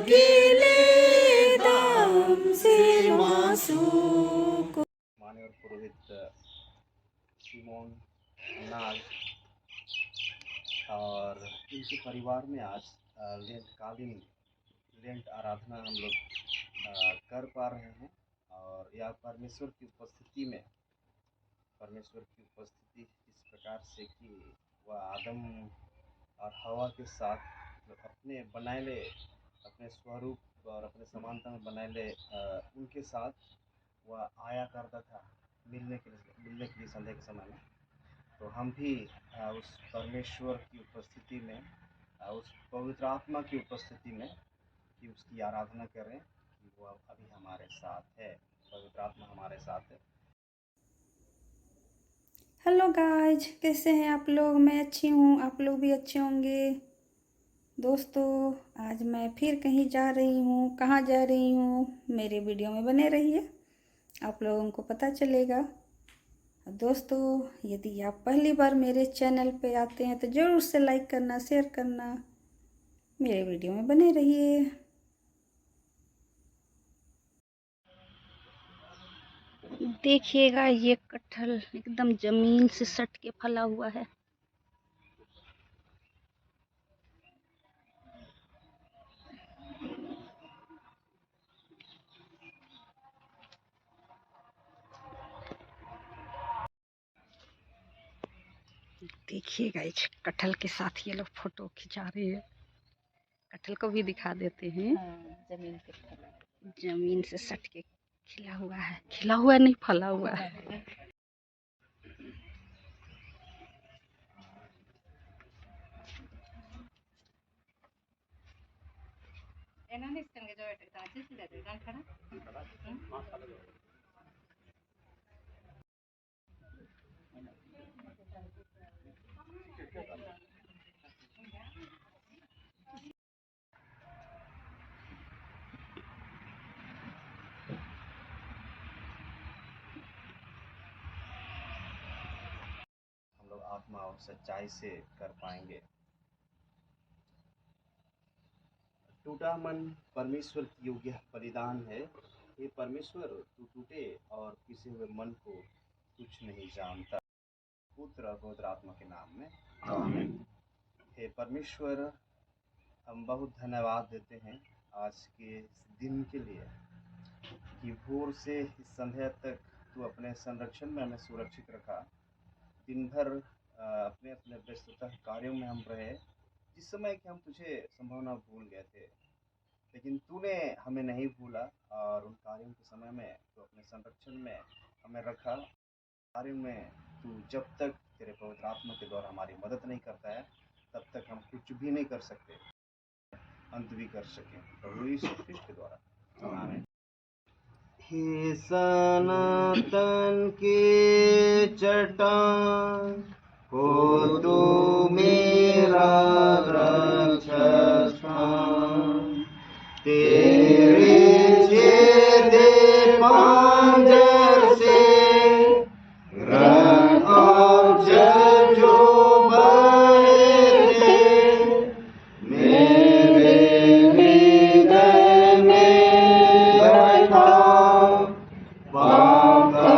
गेले दाम से मासूक। माननीय पुरोहित सिमोन नाग और इनके परिवार में आज लेंट आराधना हम लोग कर पा रहे हैं। और यह परमेश्वर की उपस्थिति इस प्रकार से कि वह आदम और हवा के साथ अपने स्वरूप और अपने समानता में बनाए उनके साथ वह आया करता था मिलने के लिए संध्या के समय में। तो हम भी उस परमेश्वर की उपस्थिति में, उस पवित्र आत्मा की उपस्थिति में कि उसकी आराधना करें कि वो अभी हमारे साथ है, पवित्र आत्मा हमारे साथ है। हेलो गाइज, कैसे हैं आप लोग? मैं अच्छी हूँ, आप लोग भी अच्छे होंगे। दोस्तों, आज मैं फिर कहीं जा रही हूँ। कहाँ जा रही हूँ, मेरे वीडियो में बने रहिए, आप लोगों को पता चलेगा। दोस्तों, यदि आप पहली बार मेरे चैनल पे आते हैं तो ज़रूर से लाइक करना, शेयर करना, मेरे वीडियो में बने रहिए। देखिएगा, ये कटहल एकदम जमीन से सट के फला हुआ है। देखिएगा, इस कटहल के साथ ये लोग फोटो खिंचा रहे हैं। कटहल को भी दिखा देते हैं। जमीन से सट के खिला हुआ है, खिला हुआ नहीं, फला हुआ है। हम लोग आत्मा और सच्चाई से कर पाएंगे। टूटा मन परमेश्वर की योग्य बलिदान है। हे परमेश्वर, तू टूटे और पिसे हुए मन को कुछ नहीं जानता। पुत्र और पवित्र आत्मा के नाम में आमीन। हे परमेश्वर, हम बहुत धन्यवाद देते हैं आज के इस दिन के लिए कि भोर से इस संध्या तक तू अपने संरक्षण में हमें सुरक्षित रखा। दिन भर अपने अपने व्यस्तता कार्यों में हम रहे, जिस समय कि हम तुझे संभावना भूल गए थे, लेकिन तूने हमें नहीं भूला और उन कार्यों के समय में तो अपने संरक्षण में हमें रखा। कार्यों में तू जब तक तेरे पवित्र आत्मा के द्वारा हमारी मदद नहीं करता है, तब तक हम कुछ भी नहीं कर सकते, अंत भी कर सकें। प्रभु यीशु ख्रीष्ट के द्वारा आमीन। हे सनातन के चट्टान हो तू मेरा रक्षक स्थान, तेरे छेदे पांजर से रण और जल जो बहे थे, मेरे हृदय में बैठा पाप का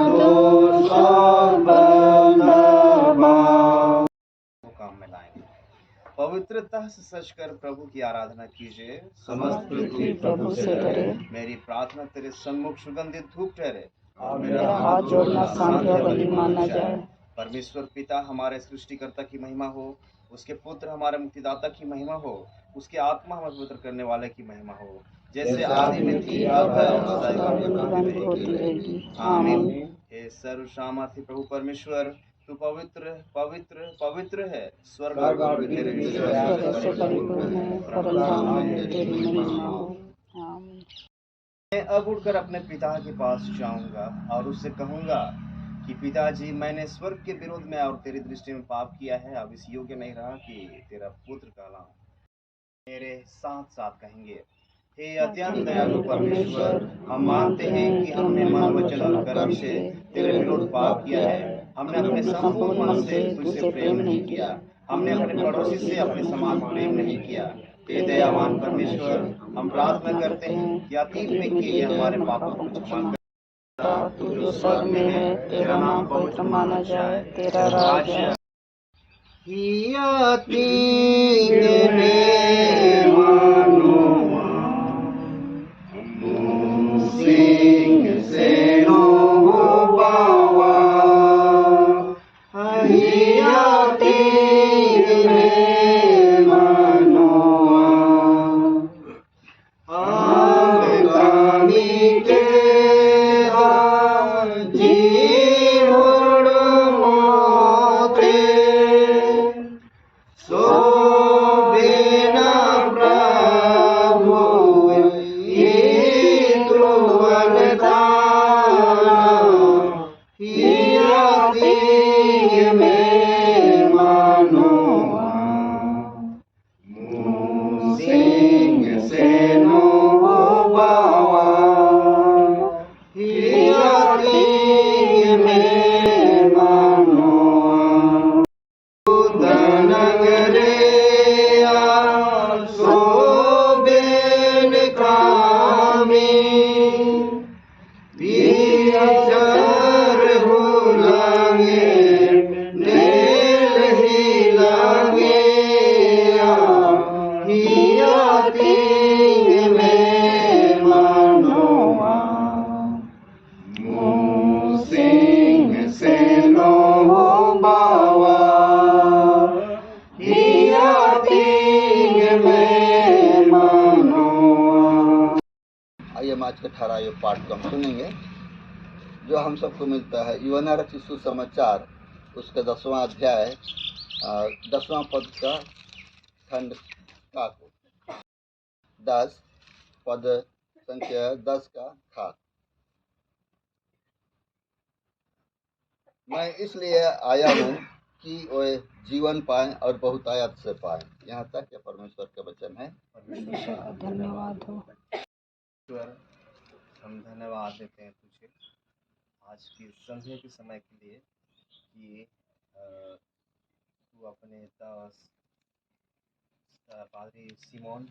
दोष और बंधुभाव काम में लाएंगे। पवित्रता से सच कर प्रभु की आराधना कीजिए। समस्त पृथ्वी प्रभु से डरे। मेरी प्रार्थना तेरे सम्मुख सुगंधित धूप ठहरे और मेरा हाथ जोड़ना सांध्या बलि माना जाए। परमेश्वर पिता हमारे सृष्टिकर्ता की महिमा हो, उसके पुत्र हमारे मुक्तिदाता की महिमा हो, उसके आत्मा हमें पवित्र करने वाले की महिमा हो, जैसे आदि में थी, अब है और सदैव होती रहेगी। आमीन। हे सर्वशामर्थी प्रभु परमेश्वर, तू पवित्र पवित्र पवित्र है। स्वर्ग और तेरे से परिपूर्ण है, परम धाम में तेरी महिमा हो। आमीन। मैं अब उठकर अपने पिता के पास जाऊंगा और उससे कहूंगा कि पिताजी, मैंने स्वर्ग के विरोध में और तेरी दृष्टि में पाप किया है, अब इस योग्य नहीं रहा कि तेरा पुत्र कहलाऊं। मेरे साथ साथ कहेंगे, हे अत्यंत दयालु परमेश्वर, हम मानते हैं कि हमने मन वचन और कर्म से तेरे विरुद्ध पाप किया है। हमने अपने संपूर्ण मन से तुझसे प्रेम नहीं किया, हमने अपने पड़ोसी से अपने समान प्रेम नहीं किया। हे दयावान परमेश्वर, हम प्रार्थना करते हैं कि अतीत में किए गए हमारे पापों को क्षमा कर। तू जो स्वर्ग में है, तेरा नाम पवित्र माना जाए, तेरा राज्य आइए हम आज के 18वें पाठ को हम सुनेंगे, जो हम सबको मिलता है यूहन्ना रचित सुसमाचार उसका 10वां अध्याय 10वां पद का खंड का 10 पद संख्या 10 का खा। मैं इसलिए आया हूँ कि वे जीवन पाएं और बहुतायत से पाएं। यहाँ तक यह परमेश्वर का वचन है। परमेश्वर का धन्यवाद हो। हम धन्यवाद देते हैं तुझे आज की संध्या के समय के लिए कि तू अपने दास पादरी सिमोन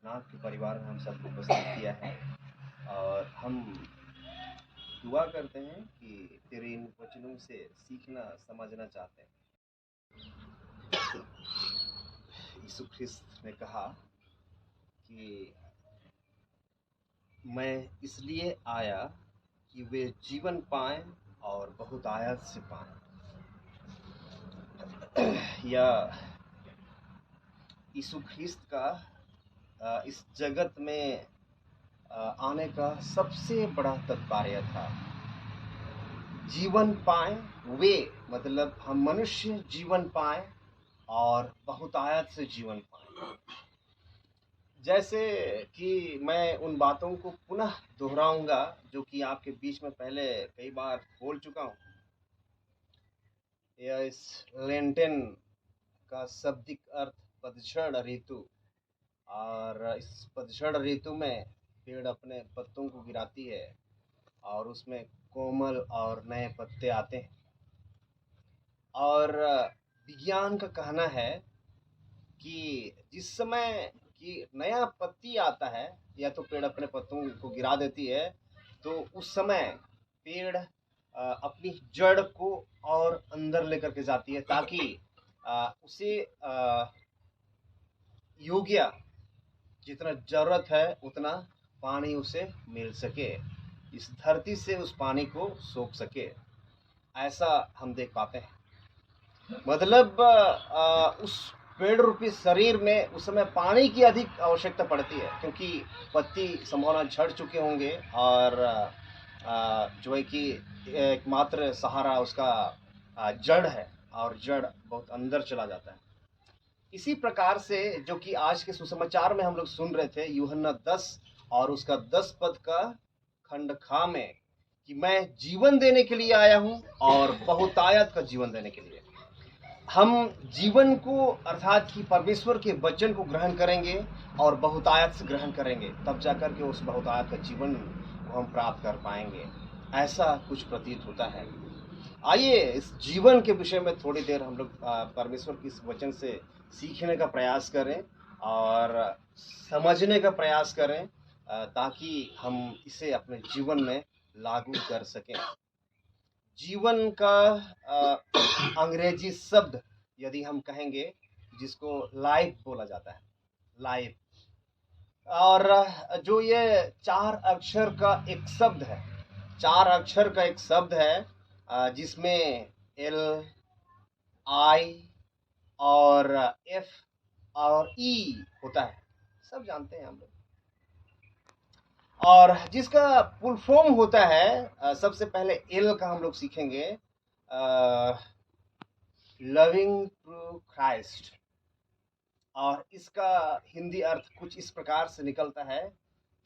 नाथ के परिवार में हम सबको उपस्थित किया है, और हम दुआ करते हैं कि तेरे इन वचनों से सीखना समझना चाहते हैं। यीशु ख्रिस्त ने कहा कि मैं इसलिए आया कि वे जीवन पाएं और बहुत आयत से पाएं। यह यीशु ख्रिस्त का इस जगत में आने का सबसे बड़ा तात्पर्य था। जीवन पाएं, वे मतलब हम मनुष्य जीवन पाएं और बहुत आयत से जीवन पाएं। जैसे कि मैं उन बातों को पुनः दोहराऊंगा जो कि आपके बीच में पहले कई बार बोल चुका हूँ। यह इस लेंटेन का शाब्दिक अर्थ पतझड़ ऋतु, और इस पतझड़ ऋतु में पेड़ अपने पत्तों को गिराती है और उसमें कोमल और नए पत्ते आते हैं। और विज्ञान का कहना है कि जिस समय कि नया पत्ती आता है या तो पेड़ अपने पत्तों को गिरा देती है, तो उस समय पेड़ अपनी जड़ को और अंदर लेकर के जाती है ताकि उसे योग्य जितना जरूरत है उतना पानी उसे मिल सके, इस धरती से उस पानी को सोख सके। ऐसा हम देख पाते हैं। मतलब उस पेड़ रूपी शरीर में उस समय पानी की अधिक आवश्यकता पड़ती है, क्योंकि पत्ती संभावना झड़ चुके होंगे और जो है कि एकमात्र सहारा उसका जड़ है, और जड़ बहुत अंदर चला जाता है। इसी प्रकार से जो कि आज के सुसमाचार में हम लोग सुन रहे थे यूहन्ना 10 और उसका 10 पद का खंड खा में, कि मैं जीवन देने के लिए आया हूँ और बहुतायत का जीवन देने के लिए। हम जीवन को अर्थात कि परमेश्वर के वचन को ग्रहण करेंगे और बहुतायत से ग्रहण करेंगे, तब जाकर के उस बहुतायत का जीवन को हम प्राप्त कर पाएंगे, ऐसा कुछ प्रतीत होता है। आइए इस जीवन के विषय में थोड़ी देर हम लोग परमेश्वर के इस वचन से सीखने का प्रयास करें और समझने का प्रयास करें ताकि हम इसे अपने जीवन में लागू कर सकें। जीवन का अंग्रेजी शब्द यदि हम कहेंगे जिसको लाइफ बोला जाता है, लाइफ। और जो ये 4 अक्षर का एक शब्द है, 4 अक्षर का एक शब्द है जिसमें एल, आई और एफ और ई होता है, सब जानते हैं हम लोग। और जिसका फुल फॉर्म होता है, सबसे पहले एल का हम लोग सीखेंगे, लविंग थ्रू क्राइस्ट। और इसका हिंदी अर्थ कुछ इस प्रकार से निकलता है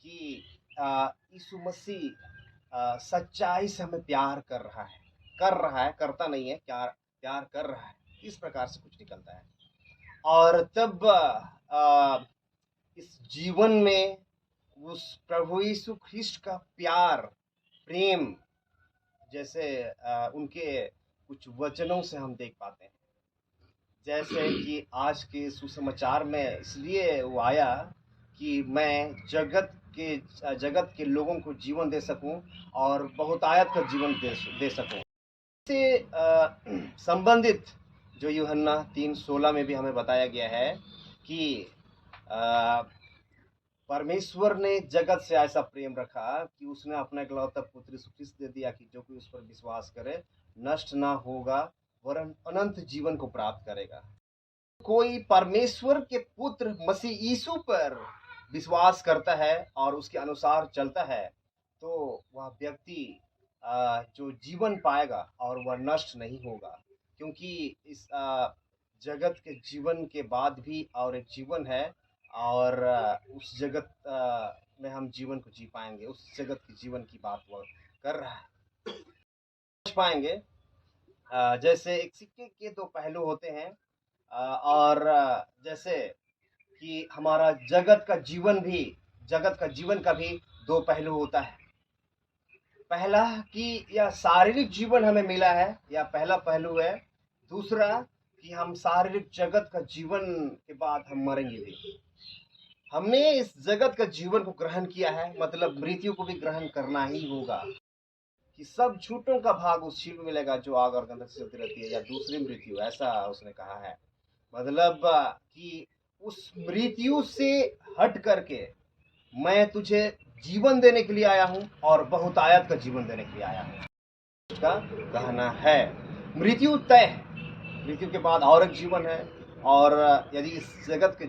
कि यीशु मसीह सच्चाई से हमें प्यार कर रहा है, करता नहीं है, प्यार कर रहा है, इस प्रकार से कुछ निकलता है। और तब इस जीवन में उस प्रभु यीशु ख्रिस्ट का प्यार, प्रेम, जैसे उनके कुछ वचनों से हम देख पाते हैं। जैसे कि आज के सुसमाचार में इसलिए वो आया कि मैं जगत के लोगों को जीवन दे सकूं और बहुतायत का जीवन दे सकूं। इससे संबंधित जो यूहन्ना 3:16 में भी हमें बताया गया है कि परमेश्वर ने जगत से ऐसा प्रेम रखा कि उसने अपना इकलौता पुत्र यीशु ख्रिस्त दे दिया कि जो कोई उस पर विश्वास करे नष्ट ना होगा वरन अनंत जीवन को प्राप्त करेगा। कोई परमेश्वर के पुत्र मसीह यीशु पर विश्वास करता है और उसके अनुसार चलता है तो वह व्यक्ति जो जीवन पाएगा और वह नष्ट नहीं होगा, क्योंकि इस जगत के जीवन के बाद भी और एक जीवन है और उस जगत में हम जीवन को जी पाएंगे। उस जगत के जीवन की बात वह कर रहा है, समझ पाएंगे। जैसे एक सिक्के के 2 पहलू होते हैं और जैसे कि हमारा जगत का जीवन का भी 2 पहलू होता है। पहला कि यह शारीरिक जीवन हमें मिला है, यह पहला पहलू है। दूसरा कि हम शारीरिक जगत का जीवन के बाद हम मरेंगे भी। हमने इस जगत का जीवन को ग्रहण किया है, मतलब मृत्यु को भी ग्रहण करना ही होगा कि सब झूठों का भाग उस शील में मिलेगा जो आग और गंधक से चलती रहती है, या दूसरी मृत्यु, ऐसा उसने कहा है। मतलब कि उस मृत्यु से हट करके मैं तुझे जीवन देने के लिए आया हूं और बहुतायत का जीवन देने के लिए आया हूं, उसका कहना है। मृत्यु तय है, मृत्यु के बाद और एक जीवन है। और यदि इस जगत के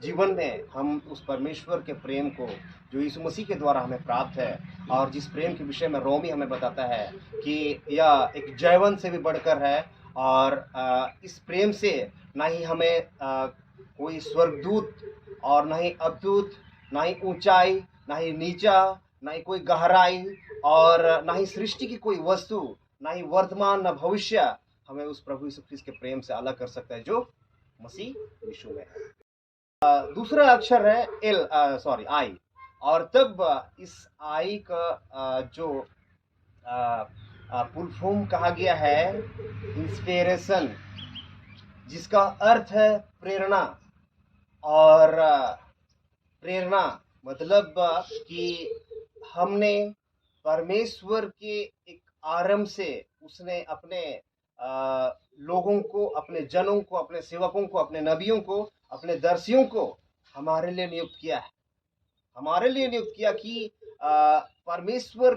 जीवन में हम उस परमेश्वर के प्रेम को जो यीशु मसीह के द्वारा हमें प्राप्त है, और जिस प्रेम के विषय में रोमी हमें बताता है कि यह एक जयवंत से भी बढ़कर है, और इस प्रेम से ना ही हमें कोई स्वर्गदूत और ना ही अवधूत, ना ही ऊंचाई, ना ही नीचा, ना ही कोई गहराई, और ना ही सृष्टि की कोई वस्तु, ना ही वर्तमान ना भविष्य हमें उस प्रभु यीशु ख्रिस्त के प्रेम से अलग कर सकता है जो मसीह यीशु में है। दूसरा अक्षर है आई। और तब इस आई का जो फुल फॉर्म कहा गया है इंस्पिरेशन, जिसका अर्थ है प्रेरणा। और प्रेरणा मतलब कि हमने परमेश्वर के एक आरंभ से उसने अपने लोगों को, अपने जनों को, अपने सेवकों को, अपने नबियों को, अपने दर्शियों को हमारे लिए नियुक्त किया है। हमारे लिए नियुक्त किया कि परमेश्वर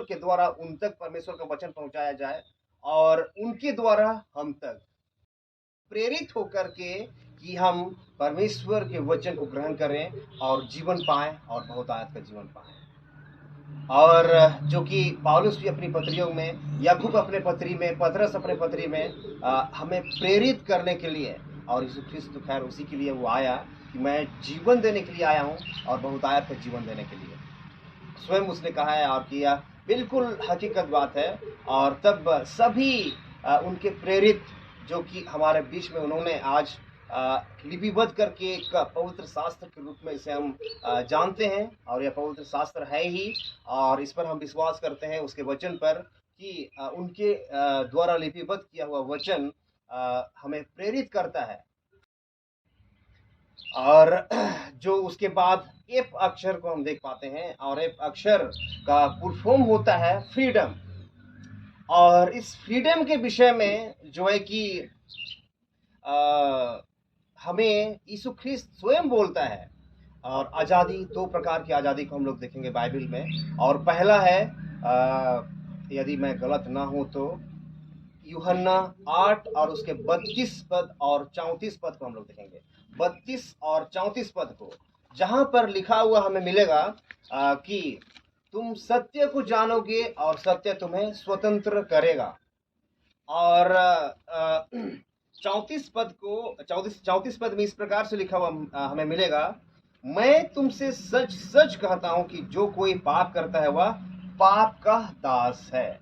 के द्वारा उन तक परमेश्वर का वचन पहुंचाया जाए और उनके द्वारा हम तक प्रेरित होकर के कि हम परमेश्वर के वचन को ग्रहण करें और जीवन पाएं और बहुतायत का जीवन पाएं। और जो कि पौलुस भी अपनी पत्रियों में, याकूब अपने पत्री में, पतरस अपने पत्री में हमें प्रेरित करने के लिए, और यीशु ख्रिस्त तो खैर उसी के लिए वो आया कि मैं जीवन देने के लिए आया हूँ और बहुतायत का जीवन देने के लिए, स्वयं उसने कहा है और किया। बिल्कुल हकीकत बात है। और तब सभी उनके प्रेरित जो कि हमारे बीच में उन्होंने आज लिपिबद्ध करके एक पवित्र शास्त्र के रूप में इसे हम जानते हैं, और यह पवित्र शास्त्र है ही, और इस पर हम विश्वास करते हैं उसके वचन पर कि उनके द्वारा लिपिबद्ध किया हुआ वचन हमें प्रेरित करता है। और जो उसके बाद एफ अक्षर को हम देख पाते हैं, और एफ अक्षर का फुल फॉर्म होता है फ्रीडम। और इस फ्रीडम के विषय में जो है कि हमें यीशु ख्रिस्त स्वयं बोलता है। और आज़ादी, दो प्रकार की आज़ादी को हम लोग देखेंगे बाइबल में। और पहला है, यदि मैं गलत ना हूं तो यूहन्ना 8 और उसके 32 पद और 34 पद को हम लोग देखेंगे। 32 और 34 पद को, जहां पर लिखा हुआ हमें मिलेगा कि तुम सत्य को जानोगे और सत्य तुम्हें स्वतंत्र करेगा। और 34 पद को, 34 पद में इस प्रकार से लिखा हुआ हमें मिलेगा, मैं तुमसे सच सच कहता हूं कि जो कोई पाप करता है वह पाप का दास है।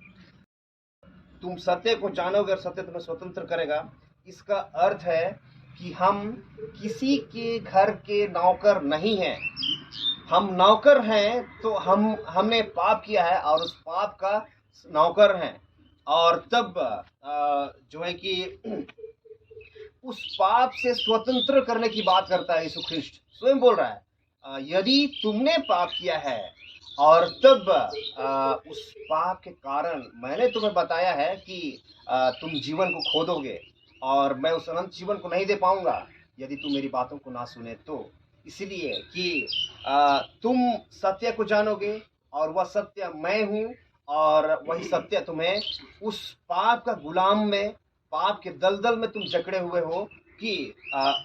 तुम सत्य को जानोगे और सत्य तुम्हें स्वतंत्र करेगा। इसका अर्थ है कि हम किसी के घर के नौकर नहीं हैं। हम नौकर हैं तो हमने पाप किया है और उस पाप का नौकर हैं। और तब जो है कि उस पाप से स्वतंत्र करने की बात करता है यीशु ख्रिस्ट स्वयं बोल रहा है, यदि तुमने पाप किया है और तब उस पाप के कारण मैंने तुम्हें बताया है कि तुम जीवन को खो दोगे और मैं उस अनंत जीवन को नहीं दे पाऊंगा यदि तुम मेरी बातों को ना सुने तो। इसलिए कि तुम सत्य को जानोगे और वह सत्य मैं हूँ, और वही सत्य तुम्हें उस पाप का गुलाम में, पाप के दलदल में तुम जकड़े हुए हो कि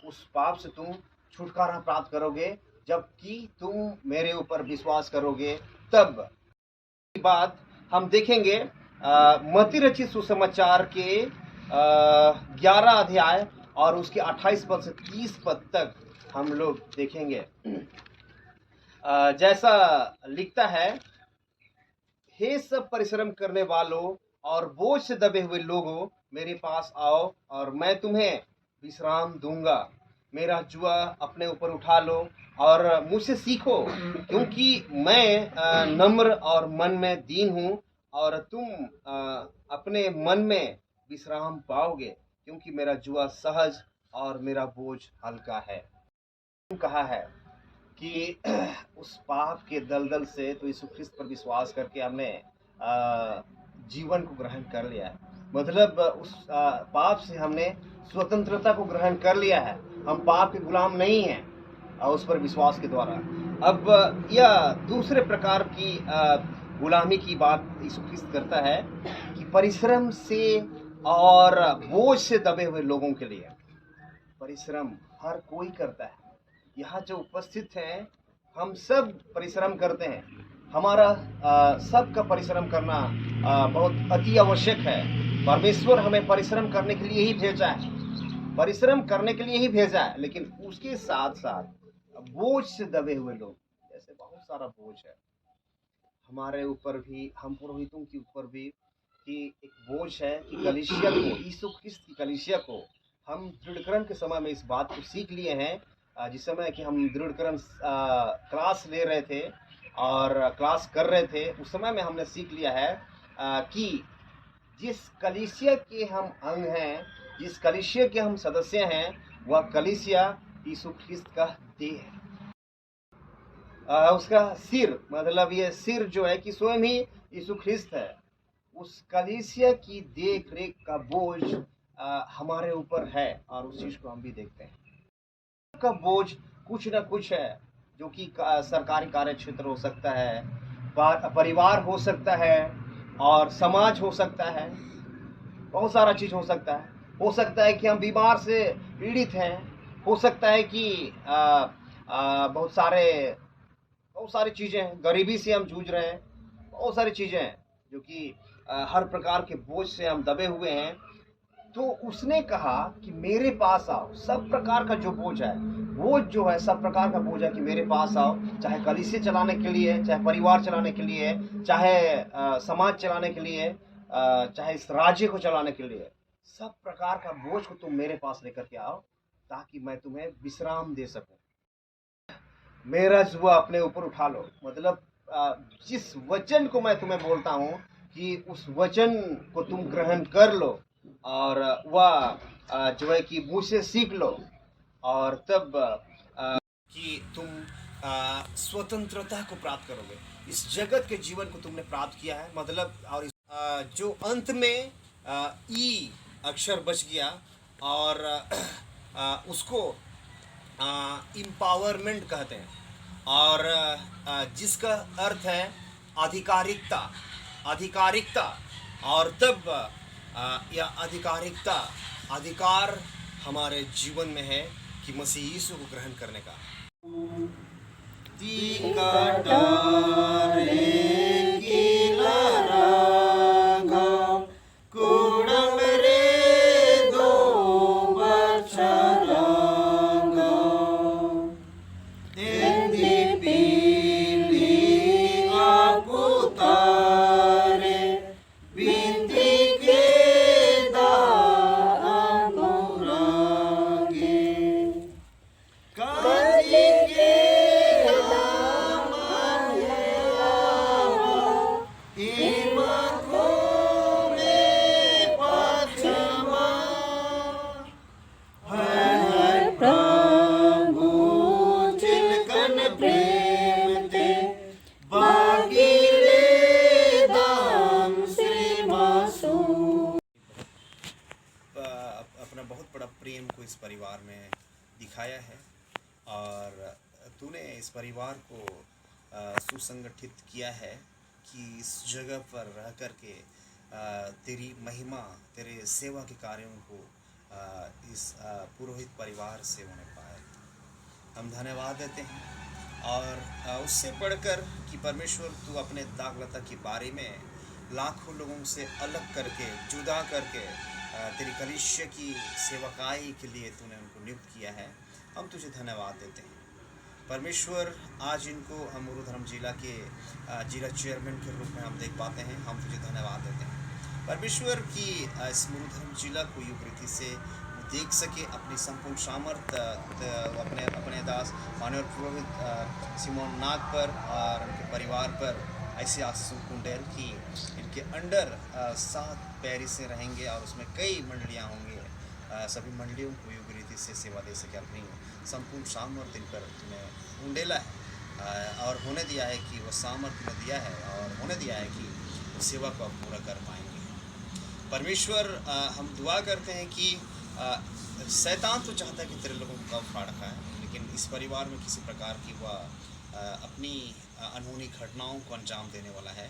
उस पाप से तुम छुटकारा प्राप्त करोगे जबकि तुम मेरे ऊपर विश्वास करोगे। तब बाद हम देखेंगे मत्ती रचित सुसमाचार के 11 अध्याय और उसके 28 पद से 30 पद तक हम लोग देखेंगे। जैसा लिखता है, हे सब परिश्रम करने वालों और बोझ से दबे हुए लोगों, मेरे पास आओ और मैं तुम्हें विश्राम दूंगा। मेरा जुआ अपने ऊपर उठा लो और मुझसे सीखो, क्योंकि मैं नम्र और मन में दीन हूँ, और तुम अपने मन में विश्राम पाओगे, क्योंकि मेरा जुआ सहज और मेरा बोझ हल्का है। कहा है कि उस पाप के दलदल से तो यीशु ख्रिस्त पर विश्वास करके हमने जीवन को ग्रहण कर लिया है। मतलब उस पाप से हमने स्वतंत्रता को ग्रहण कर लिया है। हम पाप के गुलाम नहीं हैं उस पर विश्वास के द्वारा। अब यह दूसरे प्रकार की गुलामी की बात यीशु ख्रिस्त करता है कि परिश्रम से और बोझ से दबे हुए लोगों के लिए। परिश्रम हर कोई करता है। यहाँ जो उपस्थित हैं हम सब परिश्रम करते हैं। हमारा सबका परिश्रम करना बहुत अति आवश्यक है। परमेश्वर हमें परिश्रम करने के लिए ही भेजा है, परिश्रम करने के लिए ही भेजा है। लेकिन उसके साथ साथ बोझ से दबे हुए लोग, जैसे बहुत सारा बोझ है हमारे ऊपर भी, हम पुरोहितों के ऊपर भी, कि एक बोझ है कि कलीसिया को, यीशु ख्रिस्त की कलीसिया को, हम दृढ़करण के समय में इस बात को सीख लिए हैं। जिस समय कि हम दृढ़करण क्लास ले रहे थे और क्लास कर रहे थे, उस समय में हमने सीख लिया है कि जिस कलीसिया के हम अंग हैं, जिस कलीसिया के हम सदस्य हैं, वह कलीसिया यीशु ख्रिस्त का देह है। उसका सिर, मतलब ये सिर जो है कि स्वयं ही यीशु ख्रिस्त है। उस कलीसिया की देख रेख का बोझ हमारे ऊपर है, और उस चीज को हम भी देखते हैं। का बोझ कुछ न कुछ है, जो कि सरकारी कार्य क्षेत्र हो सकता है, परिवार हो सकता है, और समाज हो सकता है। बहुत सारा चीज हो सकता है। हो सकता है कि हम बीमार से पीड़ित हैं, हो सकता है कि बहुत सारी चीजें, गरीबी से हम जूझ रहे हैं, बहुत सारी चीजें हैं जो कि हर प्रकार के बोझ से हम दबे हुए हैं। तो उसने कहा कि मेरे पास आओ, सब प्रकार का जो बोझ है, बोझ जो है सब प्रकार का बोझ है कि मेरे पास आओ, चाहे कलीसिया चलाने के लिए, चाहे परिवार चलाने के लिए, चाहे समाज चलाने के लिए, चाहे इस राज्य को चलाने के लिए, सब प्रकार का बोझ को तुम मेरे पास लेकर के आओ ताकि मैं तुम्हें विश्राम दे सकूं। मेरा जुआ अपने ऊपर उठा लो, मतलब जिस वचन को मैं तुम्हें बोलता हूं कि उस वचन को तुम ग्रहण कर लो, और वह जो है कि मुझसे सीख लो, और तब कि तुम स्वतंत्रता को प्राप्त करोगे। इस जगत के जीवन को तुमने प्राप्त किया है, मतलब, और जो अंत में ई अक्षर बच गया, और उसको इम्पावरमेंट कहते हैं, और जिसका अर्थ है आधिकारिकता। आधिकारिकता, और तब यह आधिकारिकता, अधिकार हमारे जीवन में है कि मसीह यीशु को ग्रहण करने का। अपना बहुत बड़ा प्रेम को इस परिवार में दिखाया है, और तूने इस परिवार को सुसंगठित किया है कि इस जगह पर रह कर के तेरी महिमा, तेरे सेवा के कार्यों को इस पुरोहित परिवार से होने पाए। हम धन्यवाद देते हैं, और उससे बढ़कर कि परमेश्वर तू अपने दाखलता के बारे में लाखों लोगों से अलग करके, जुदा करके तेरी कलीसिया की सेवकाई के लिए तूने उनको नियुक्त किया है। हम तुझे धन्यवाद देते हैं परमेश्वर। आज इनको हम मुरु धर्म जिला के जिला चेयरमैन के रूप में हम देख पाते हैं। हम तुझे धन्यवाद देते हैं परमेश्वर की इस मुरु धर्म जिला को युग रीति से देख सके, अपनी संपूर्ण सामर्थ अपने दास मानव पुरोहित सिमोन नाग पर और उनके परिवार पर ऐसे आंसू कुंडेल की इनके अंडर 7 पैरी से रहेंगे, और उसमें कई मंडलियाँ होंगी। सभी मंडलियों को युग रीति से सेवा दे सके। अपनी संपूर्ण सामर्थ्य इन पर तुम्हें उंडेला है और होने दिया है कि वह सामर्थ्य तुम्हें दिया है, और होने दिया है कि सेवा को आप पूरा कर पाएंगे। परमेश्वर हम दुआ करते हैं कि शैतान तो चाहता है कि तेरे लोगों को कब फाड़ खाए, लेकिन इस परिवार में किसी प्रकार की वह अपनी अनहोनी घटनाओं को अंजाम देने वाला है।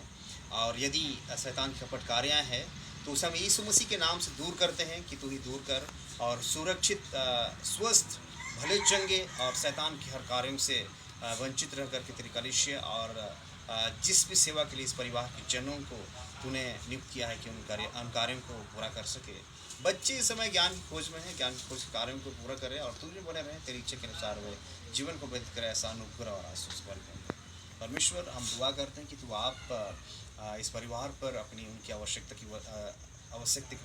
और यदि शैतान की फटकारियाँ हैं तो उसे हम यीशु मसीह के नाम से दूर करते हैं कि तू ही दूर कर, और सुरक्षित, स्वस्थ, भले चंगे और शैतान के हर कार्यों से वंचित रह करके तेरी कलीसिया और जिस भी सेवा के लिए इस परिवार के जनों को तूने नियुक्त किया है कि उन कार्यों को पूरा कर सके। बच्चे इस समय ज्ञान की खोज में हैं, ज्ञान की खोज के कार्यों को पूरा करें और तुझे बने रहें, तेरी इच्छा के अनुसार वे जीवन को व्यतीत करें। ऐसा अनुग्रह और आशीष परिपूर्ण परमेश्वर हम दुआ करते हैं कि तू आप इस परिवार पर अपनी उनकी आवश्यकता की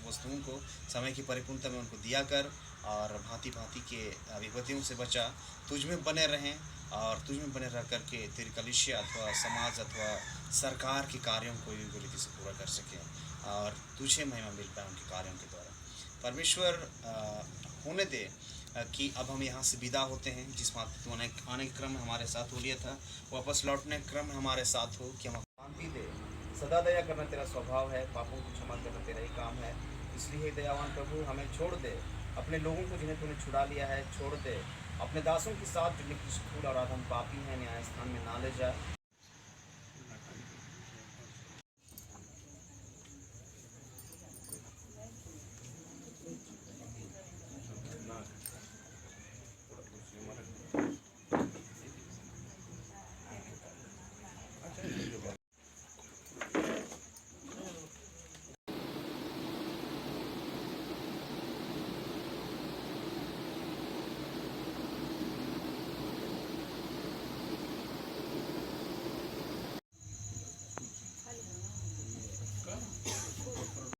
वस्तुओं को समय की परिपूर्णता में उनको दिया कर, और भांति भांति के विपत्तियों से बचा, तुझ में बने रहें और तुझ में बने रह करके तेरी कलीसिया अथवा समाज अथवा सरकार के कार्यों को योग्य रीति से पूरा कर सकें, और तुझे महिमा मिल पाए उनके कार्यों के द्वारा। परमेश्वर होने दे कि अब हम यहाँ से विदा होते हैं। जिस बात तू आने के क्रम में हमारे साथ हो लिया था, वापस लौटने के क्रम में हमारे साथ हो, कि हम शांति दे। सदा दया करना तेरा स्वभाव है, पापों को क्षमा करना तेरा ही काम है। इसलिए दयावान प्रभु हमें छोड़ दे, अपने लोगों को जिन्हें तूने छुड़ा लिया है छोड़ दे, अपने दासों के साथ जो निकृष्ट और आधम पापी हैं न्याय स्थान में ना ले जाए।